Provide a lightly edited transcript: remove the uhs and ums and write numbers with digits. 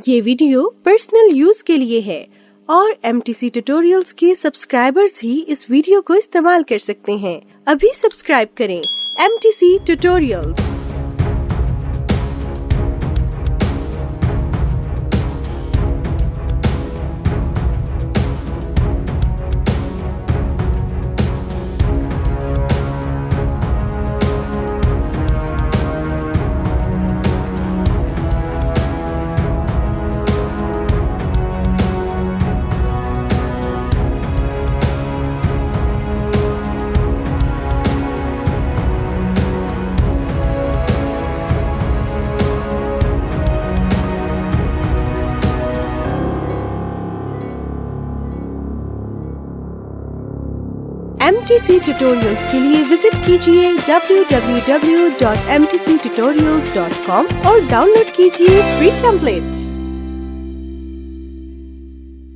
ये video personal use के लिए है और MTC ट्यूटोरियल्स के सब्सक्राइबर्स ही इस वीडियो को इस्तेमाल कर सकते हैं। अभी सब्सक्राइब करें MTC ट्यूटोरियल्स। MTC ट्यूटोरियल्स के लिए विजिट कीजिए www.mtctutorials.com और डाउनलोड कीजिए फ्री टेम्पलेट्स।